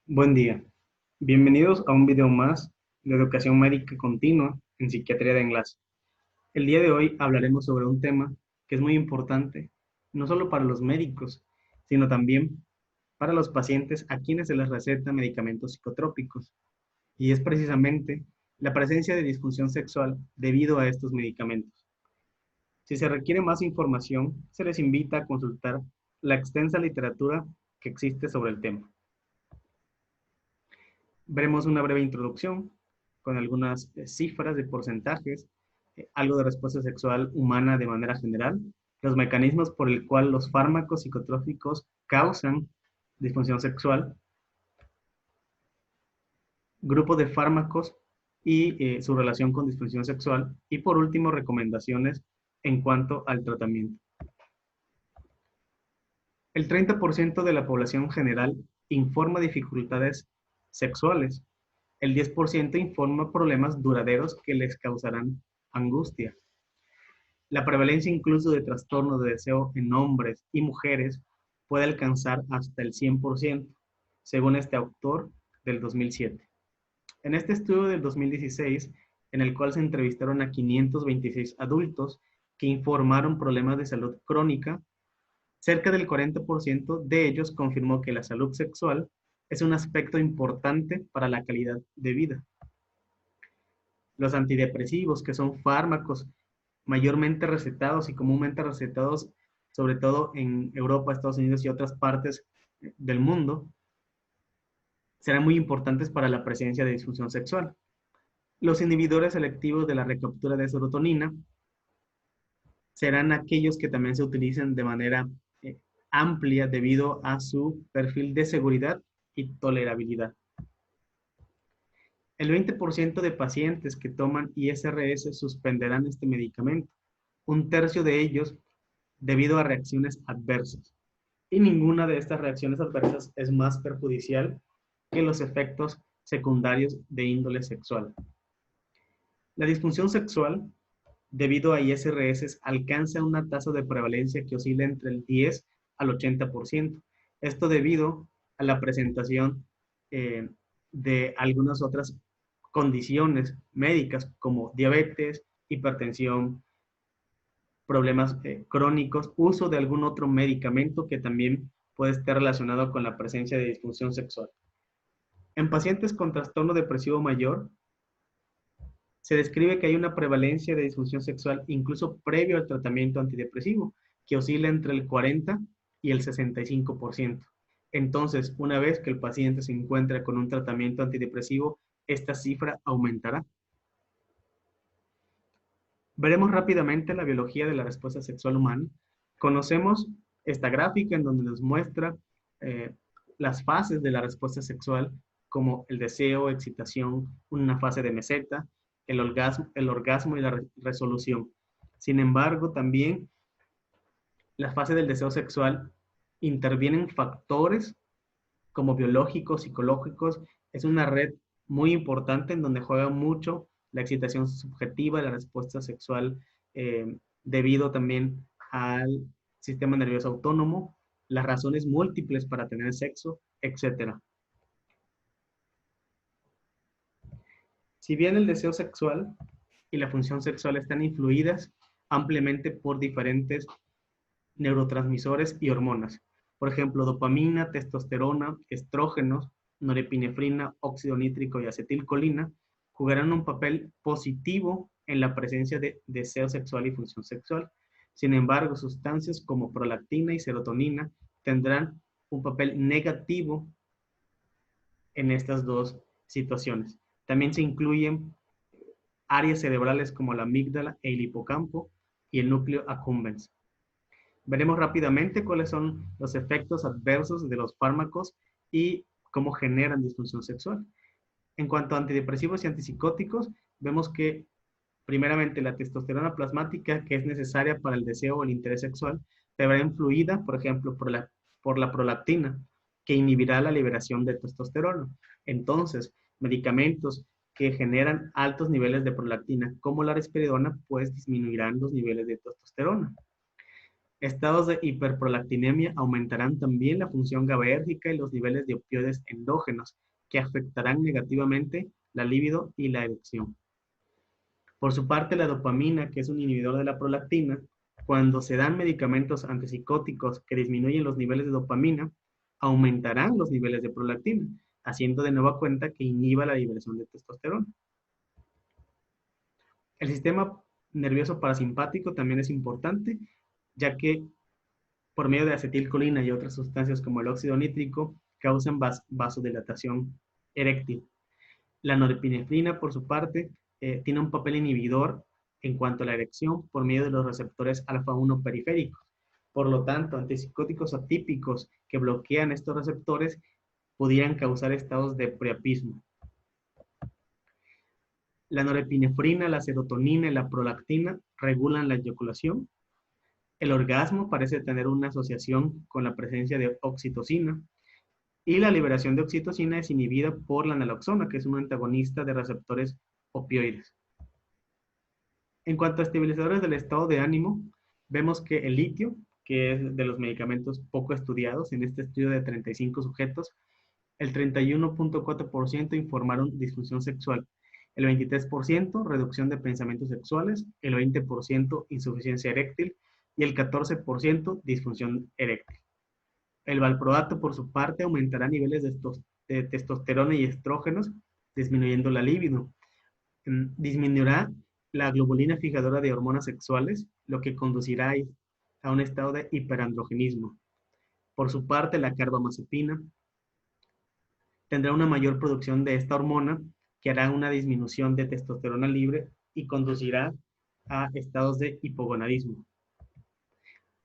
Buen día. Bienvenidos a un video más de educación médica continua en psiquiatría de enlace. El día de hoy hablaremos sobre un tema que es muy importante, no solo para los médicos, sino también para los pacientes a quienes se les receta medicamentos psicotrópicos, y es precisamente la presencia de disfunción sexual debido a estos medicamentos. Si se requiere más información, se les invita a consultar la extensa literatura que existe sobre el tema. Veremos una breve introducción con algunas cifras de porcentajes, algo de respuesta sexual humana de manera general, los mecanismos por el cual los fármacos psicotrópicos causan disfunción sexual, grupo de fármacos y su relación con disfunción sexual, y por último recomendaciones en cuanto al tratamiento. El 30% de la población general informa dificultades sexuales. El 10% informa problemas duraderos que les causarán angustia. La prevalencia incluso de trastornos de deseo en hombres y mujeres puede alcanzar hasta el 100%, según este autor del 2007. En este estudio del 2016, en el cual se entrevistaron a 526 adultos que informaron problemas de salud crónica, cerca del 40% de ellos confirmó que la salud sexual es un aspecto importante para la calidad de vida. Los antidepresivos, que son fármacos mayormente recetados y comúnmente recetados, sobre todo en Europa, Estados Unidos y otras partes del mundo, serán muy importantes para la presencia de disfunción sexual. Los inhibidores selectivos de la recaptura de serotonina serán aquellos que también se utilicen de manera amplia debido a su perfil de seguridad y tolerabilidad. El 20% de pacientes que toman ISRS suspenderán este medicamento, un tercio de ellos debido a reacciones adversas. Y ninguna de estas reacciones adversas es más perjudicial que los efectos secundarios de índole sexual. La disfunción sexual, debido a ISRS, alcanza una tasa de prevalencia que oscila entre el 10 al 80%. Esto debido a la presentación de algunas otras condiciones médicas como diabetes, hipertensión, problemas crónicos, uso de algún otro medicamento que también puede estar relacionado con la presencia de disfunción sexual. En pacientes con trastorno depresivo mayor, se describe que hay una prevalencia de disfunción sexual incluso previo al tratamiento antidepresivo, que oscila entre el 40 y el 65%. Entonces, una vez que el paciente se encuentra con un tratamiento antidepresivo, esta cifra aumentará. Veremos rápidamente la biología de la respuesta sexual humana. Conocemos esta gráfica en donde nos muestra eh, las fases de la respuesta sexual, como el deseo, excitación, una fase de meseta, el orgasmo y la resolución. Sin embargo, también la fase del deseo sexual intervienen factores como biológicos, psicológicos. Es una red muy importante en donde juega mucho la excitación subjetiva, la respuesta sexual, debido también al sistema nervioso autónomo, las razones múltiples para tener sexo, etc. Si bien el deseo sexual y la función sexual están influidas ampliamente por diferentes neurotransmisores y hormonas. Por ejemplo, dopamina, testosterona, estrógenos, norepinefrina, óxido nítrico y acetilcolina jugarán un papel positivo en la presencia de deseo sexual y función sexual. Sin embargo, sustancias como prolactina y serotonina tendrán un papel negativo en estas dos situaciones. También se incluyen áreas cerebrales como la amígdala, el hipocampo y el núcleo accumbens. Veremos rápidamente cuáles son los efectos adversos de los fármacos y cómo generan disfunción sexual. En cuanto a antidepresivos y antipsicóticos, vemos que primeramente la testosterona plasmática, que es necesaria para el deseo o el interés sexual, se verá influida, por ejemplo, por la prolactina, que inhibirá la liberación de testosterona. Entonces, medicamentos que generan altos niveles de prolactina, como la risperidona, pues disminuirán los niveles de testosterona. Estados de hiperprolactinemia aumentarán también la función GABAérgica y los niveles de opioides endógenos, que afectarán negativamente la libido y la erección. Por su parte, la dopamina, que es un inhibidor de la prolactina, cuando se dan medicamentos antipsicóticos que disminuyen los niveles de dopamina, aumentarán los niveles de prolactina, haciendo de nueva cuenta que inhiba la liberación de testosterona. El sistema nervioso parasimpático también es importante, ya que por medio de acetilcolina y otras sustancias como el óxido nítrico causan vasodilatación eréctil. La norepinefrina, por su parte, tiene un papel inhibidor en cuanto a la erección por medio de los receptores alfa-1 periféricos. Por lo tanto, antipsicóticos atípicos que bloquean estos receptores pudieran causar estados de priapismo. La norepinefrina, la serotonina y la prolactina regulan la eyaculación. El orgasmo parece tener una asociación con la presencia de oxitocina. Y la liberación de oxitocina es inhibida por la naloxona, que es un antagonista de receptores opioides. En cuanto a estabilizadores del estado de ánimo, vemos que el litio, que es de los medicamentos poco estudiados, en este estudio de 35 sujetos, el 31.4% informaron disfunción sexual, el 23% reducción de pensamientos sexuales, el 20% insuficiencia eréctil y el 14% disfunción eréctil. El valproato, por su parte, aumentará niveles de testosterona y estrógenos, disminuyendo la libido. Disminuirá la globulina fijadora de hormonas sexuales, lo que conducirá a un estado de hiperandrogenismo. Por su parte, la carbamazepina tendrá una mayor producción de esta hormona, que hará una disminución de testosterona libre y conducirá a estados de hipogonadismo.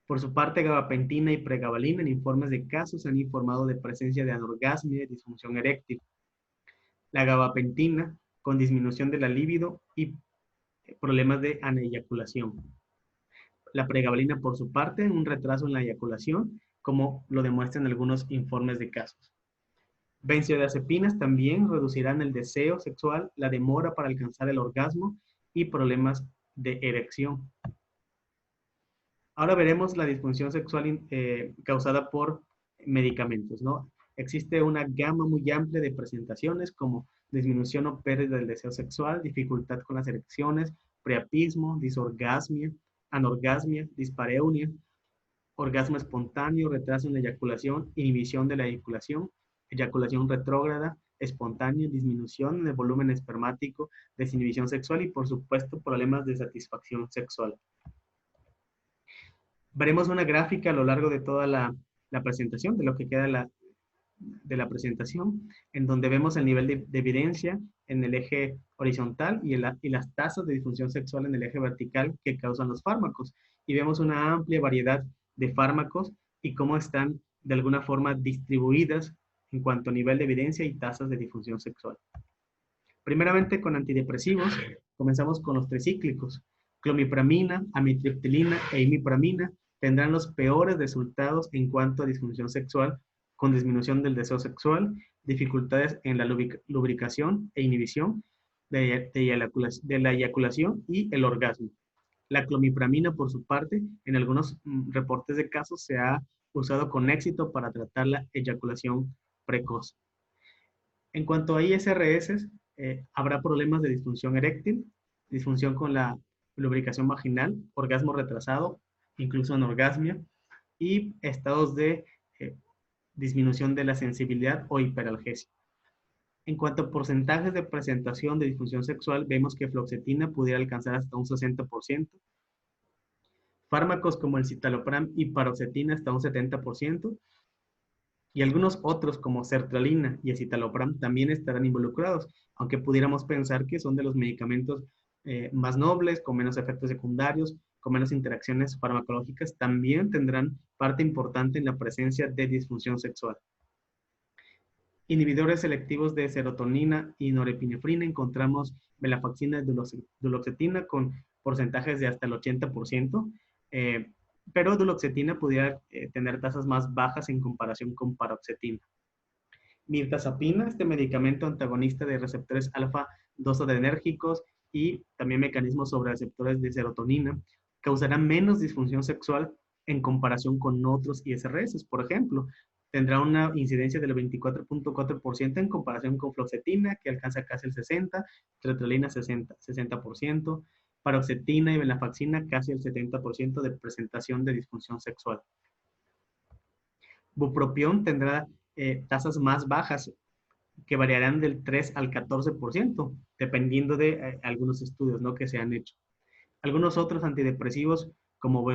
Por su parte, gabapentina y pregabalina en informes de casos han informado de presencia de anorgasmia y disfunción eréctil. La gabapentina con disminución de la libido y problemas de aneyaculación. La pregabalina, por su parte, un retraso en la eyaculación, como lo demuestran algunos informes de casos. Benzodiazepinas también reducirán el deseo sexual, la demora para alcanzar el orgasmo y problemas de erección. Ahora veremos la disfunción sexual causada por medicamentos, ¿no? Existe una gama muy amplia de presentaciones como disminución o pérdida del deseo sexual, dificultad con las erecciones, priapismo, disorgasmia, anorgasmia, dispareunia, orgasmo espontáneo, retraso en la eyaculación, inhibición de la eyaculación retrógrada, espontánea, disminución en el volumen espermático, desinhibición sexual y, por supuesto, problemas de satisfacción sexual. Veremos una gráfica a lo largo de toda la presentación, de lo que queda de la presentación, en donde vemos el nivel de evidencia en el eje horizontal y las tasas de disfunción sexual en el eje vertical que causan los fármacos. Y vemos una amplia variedad de fármacos y cómo están de alguna forma distribuidas en cuanto a nivel de evidencia y tasas de disfunción sexual. Primeramente con antidepresivos, comenzamos con los tricíclicos. Clomipramina, amitriptilina e imipramina tendrán los peores resultados en cuanto a disfunción sexual, con disminución del deseo sexual, dificultades en la lubricación e inhibición de la eyaculación y el orgasmo. La clomipramina, por su parte, en algunos reportes de casos se ha usado con éxito para tratar la eyaculación precoz. En cuanto a ISRS, habrá problemas de disfunción eréctil, disfunción con la lubricación vaginal, orgasmo retrasado, incluso anorgasmia, y estados de disminución de la sensibilidad o hiperalgesia. En cuanto a porcentajes de presentación de disfunción sexual, vemos que fluoxetina pudiera alcanzar hasta un 60%, fármacos como el citalopram y paroxetina hasta un 70%, y algunos otros como sertralina y escitalopram también estarán involucrados, aunque pudiéramos pensar que son de los medicamentos más nobles, con menos efectos secundarios, con menos interacciones farmacológicas, también tendrán parte importante en la presencia de disfunción sexual. Inhibidores selectivos de serotonina y norepinefrina, encontramos venlafaxina y duloxetina con porcentajes de hasta el 80%, pero duloxetina pudiera tener tasas más bajas en comparación con paroxetina. Mirtazapina, este medicamento antagonista de receptores alfa-2 adrenérgicos y también mecanismos sobre receptores de serotonina, causará menos disfunción sexual en comparación con otros ISRS. Por ejemplo, tendrá una incidencia del 24.4% en comparación con fluoxetina, que alcanza casi el 60%, sertralina 60%, paroxetina y venlafaxina casi el 70% de presentación de disfunción sexual. Bupropión tendrá tasas más bajas, que variarán del 3 al 14%, dependiendo de algunos estudios, ¿no?, que se han hecho. Algunos otros antidepresivos, como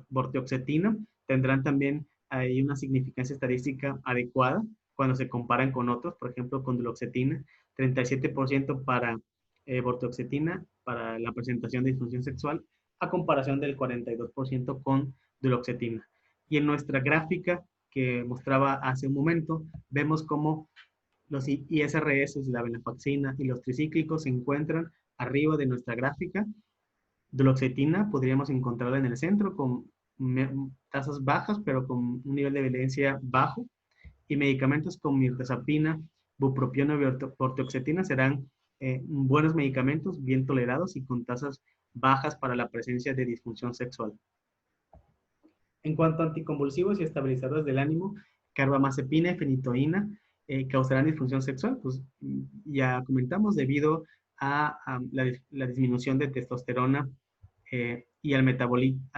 vortioxetina, tendrán también ahí una significancia estadística adecuada cuando se comparan con otros, por ejemplo, con duloxetina, 37% para vortioxetina, para la presentación de disfunción sexual, a comparación del 42% con duloxetina. Y en nuestra gráfica que mostraba hace un momento, vemos cómo los ISRS, la venlafaxina y los tricíclicos se encuentran arriba de nuestra gráfica. Duloxetina podríamos encontrarla en el centro con tasas bajas, pero con un nivel de evidencia bajo. Y medicamentos como mirtazapina, bupropión y vortioxetina serán buenos medicamentos, bien tolerados y con tasas bajas para la presencia de disfunción sexual. En cuanto a anticonvulsivos y estabilizadores del ánimo, carbamazepina y fenitoína causarán disfunción sexual, pues ya comentamos, debido a la disminución de testosterona y al metabolismo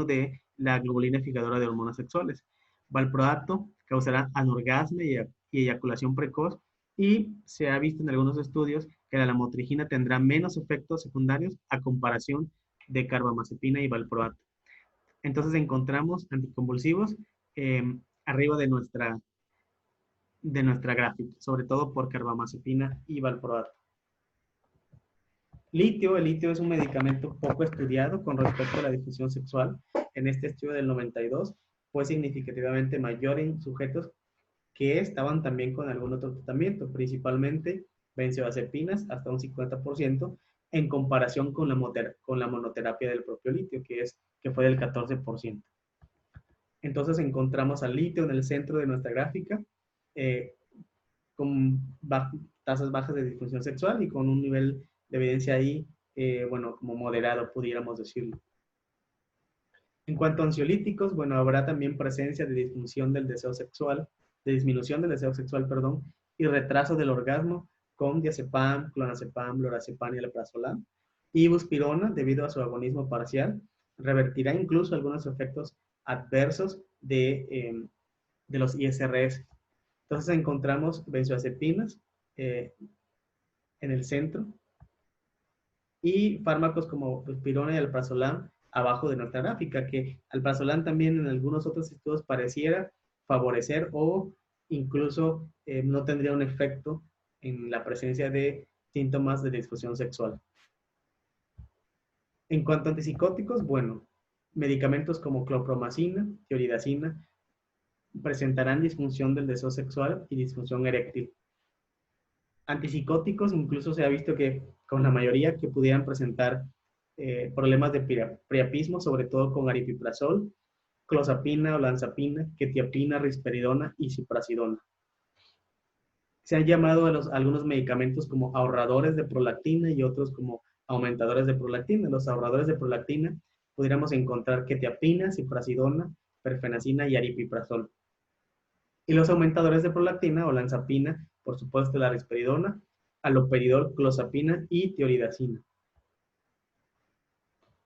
de la globulina fijadora de hormonas sexuales. Valproato causará anorgasmia y eyaculación precoz, y se ha visto en algunos estudios que la lamotrigina tendrá menos efectos secundarios a comparación de carbamazepina y valproato. Entonces encontramos anticonvulsivos arriba de nuestra gráfica, sobre todo por carbamazepina y valproato. El litio es un medicamento poco estudiado con respecto a la disfunción sexual. En este estudio del 92 fue significativamente mayor en sujetos que estaban también con algún otro tratamiento, principalmente benzodiazepinas, hasta un 50%, en comparación con la monoterapia del propio litio, que fue del 14%. Entonces encontramos al litio en el centro de nuestra gráfica, con tasas bajas de disfunción sexual y con un nivel de evidencia ahí, bueno, como moderado, pudiéramos decirlo. En cuanto a ansiolíticos, bueno, habrá también presencia de disfunción del deseo sexual, de disminución del deseo sexual, perdón, y retraso del orgasmo con diazepam, clonazepam, lorazepam y alprazolam. Y buspirona, debido a su agonismo parcial, revertirá incluso algunos efectos adversos de los ISRS. Entonces encontramos benzodiazepinas en el centro y fármacos como buspirona y alprazolam abajo de nuestra gráfica, que alprazolam también en algunos otros estudios pareciera favorecer o incluso no tendría un efecto en la presencia de síntomas de disfunción sexual. En cuanto a antipsicóticos, bueno, medicamentos como clopromacina, tioridazina, presentarán disfunción del deseo sexual y disfunción eréctil. Antipsicóticos, incluso se ha visto que con la mayoría que pudieran presentar problemas de priapismo, sobre todo con aripiprazol, clozapina, olanzapina, quetiapina, risperidona y ciprasidona. Se han llamado a algunos medicamentos como ahorradores de prolactina y otros como aumentadores de prolactina. Los ahorradores de prolactina pudiéramos encontrar quetiapina, ciprasidona, perfenacina y aripiprazol. Y los aumentadores de prolactina, olanzapina, por supuesto la risperidona, aloperidol, clozapina y tioridazina.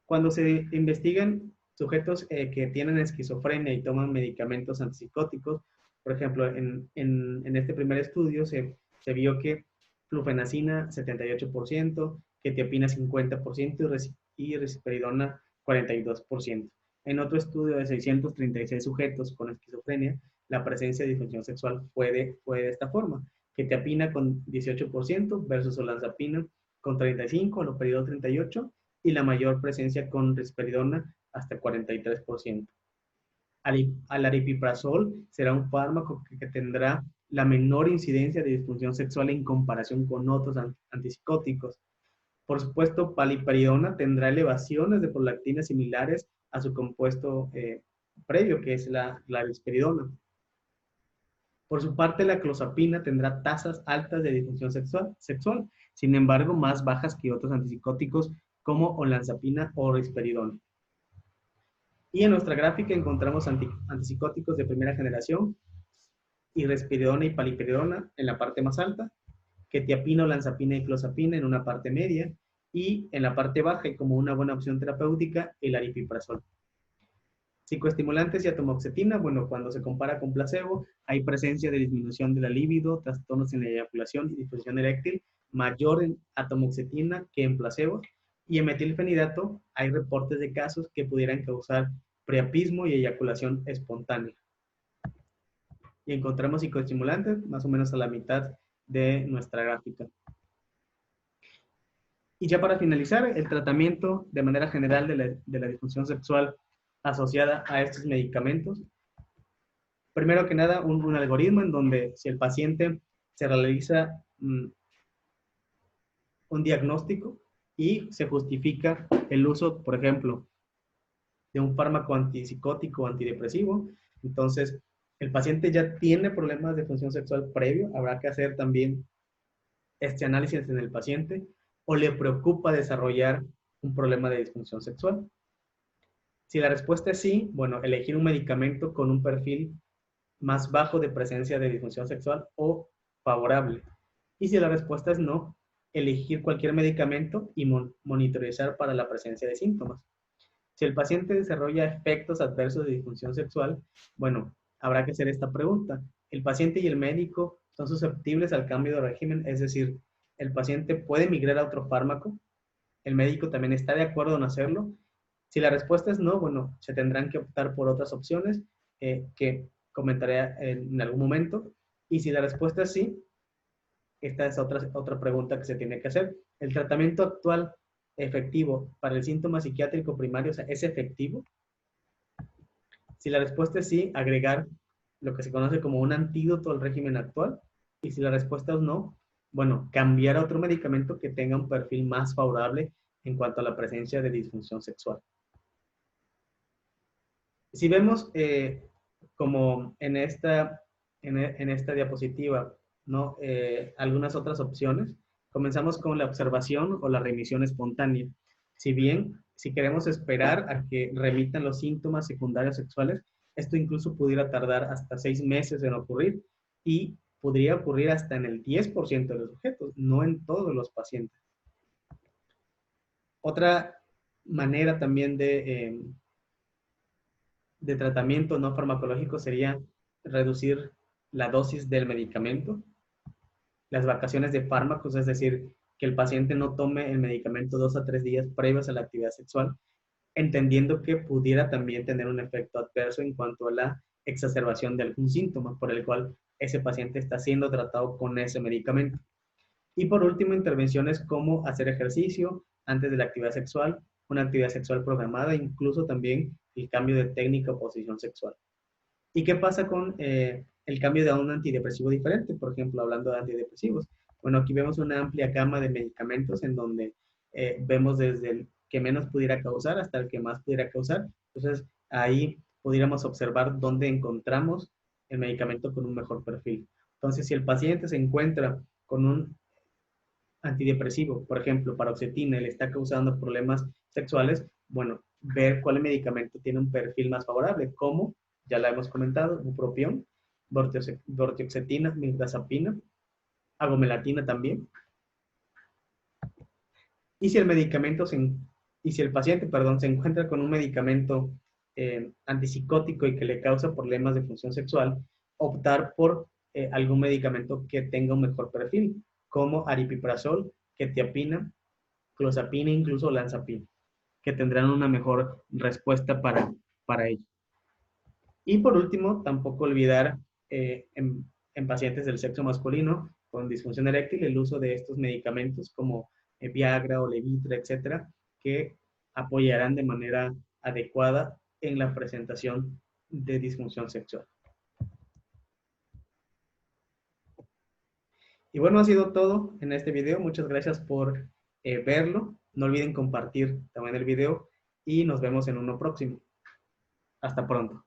Cuando se investigan sujetos que tienen esquizofrenia y toman medicamentos antipsicóticos, por ejemplo, en este primer estudio se vio que flufenacina 78%, quetiapina 50% y risperidona 42%. En otro estudio de 636 sujetos con esquizofrenia, la presencia de disfunción sexual fue de esta forma: quetiapina con 18% versus olanzapina con 35%, aloperidol 38%, y la mayor presencia con risperidona hasta 43%. Al aripiprazol será un fármaco que tendrá la menor incidencia de disfunción sexual en comparación con otros antipsicóticos. Por supuesto, paliperidona tendrá elevaciones de prolactina similares a su compuesto previo, que es la risperidona. Por su parte, la clozapina tendrá tasas altas de disfunción sexual, sin embargo, más bajas que otros antipsicóticos como olanzapina o risperidona. Y en nuestra gráfica encontramos antipsicóticos de primera generación, y risperidona y paliperidona en la parte más alta, quetiapina, olanzapina y clozapina en una parte media, y en la parte baja, y como una buena opción terapéutica, el aripiprazol. Psicoestimulantes y atomoxetina, bueno, cuando se compara con placebo, hay presencia de disminución de la libido, trastornos en la eyaculación y disfunción eréctil, mayor en atomoxetina que en placebo, y en metilfenidato hay reportes de casos que pudieran causar priapismo y eyaculación espontánea. Y encontramos psicoestimulantes más o menos a la mitad de nuestra gráfica. Y ya para finalizar, el tratamiento de manera general de la disfunción sexual asociada a estos medicamentos. Primero que nada, un algoritmo en donde si el paciente se realiza un diagnóstico y se justifica el uso, por ejemplo, de un fármaco antipsicótico o antidepresivo, entonces el paciente ya tiene problemas de función sexual previo, habrá que hacer también este análisis en el paciente, o le preocupa desarrollar un problema de disfunción sexual. Si la respuesta es sí, bueno, elegir un medicamento con un perfil más bajo de presencia de disfunción sexual o favorable. Y si la respuesta es no, elegir cualquier medicamento y monitorizar para la presencia de síntomas. Si el paciente desarrolla efectos adversos de disfunción sexual, bueno, habrá que hacer esta pregunta. ¿El paciente y el médico son susceptibles al cambio de régimen? Es decir, ¿el paciente puede migrar a otro fármaco? ¿El médico también está de acuerdo en hacerlo? Si la respuesta es no, bueno, se tendrán que optar por otras opciones que comentaré en algún momento. Y si la respuesta es sí, esta es otra pregunta que se tiene que hacer. ¿El tratamiento actual efectivo para el síntoma psiquiátrico primario, o sea, es efectivo? Si la respuesta es sí, agregar lo que se conoce como un antídoto al régimen actual. Y si la respuesta es no, bueno, cambiar a otro medicamento que tenga un perfil más favorable en cuanto a la presencia de disfunción sexual. Si vemos como en esta diapositiva, ¿no? Algunas otras opciones, comenzamos con la observación o la remisión espontánea. Si bien, si queremos esperar a que remitan los síntomas secundarios sexuales, esto incluso pudiera tardar hasta 6 meses en ocurrir y podría ocurrir hasta en el 10% de los sujetos, no en todos los pacientes. Otra manera también de tratamiento no farmacológico sería reducir la dosis del medicamento, las vacaciones de fármacos, es decir, que el paciente no tome el medicamento 2 a 3 días previos a la actividad sexual, entendiendo que pudiera también tener un efecto adverso en cuanto a la exacerbación de algún síntoma por el cual ese paciente está siendo tratado con ese medicamento. Y por último, intervenciones como hacer ejercicio antes de la actividad sexual, una actividad sexual programada, incluso también el cambio de técnica o posición sexual. ¿Y qué pasa con el cambio de un antidepresivo diferente? Por ejemplo, hablando de antidepresivos. Bueno, aquí vemos una amplia gama de medicamentos en donde vemos desde el que menos pudiera causar hasta el que más pudiera causar. Entonces, ahí pudiéramos observar dónde encontramos el medicamento con un mejor perfil. Entonces, si el paciente se encuentra con un antidepresivo, por ejemplo, paroxetina, le está causando problemas sexuales, bueno, ver cuál medicamento tiene un perfil más favorable, como ya la hemos comentado, bupropión, vortioxetina, mirtazapina, agomelatina también. Y si el medicamento y si el paciente, perdón, se encuentra con un medicamento antipsicótico y que le causa problemas de función sexual, optar por algún medicamento que tenga un mejor perfil, como aripiprazol, quetiapina, clozapina, incluso olanzapina, que tendrán una mejor respuesta para ello. Y por último, tampoco olvidar en pacientes del sexo masculino con disfunción eréctil el uso de estos medicamentos como Viagra o Levitra, etcétera, que apoyarán de manera adecuada en la presentación de disfunción sexual. Y bueno, ha sido todo en este video. Muchas gracias por verlo. No olviden compartir también el video y nos vemos en uno próximo. Hasta pronto.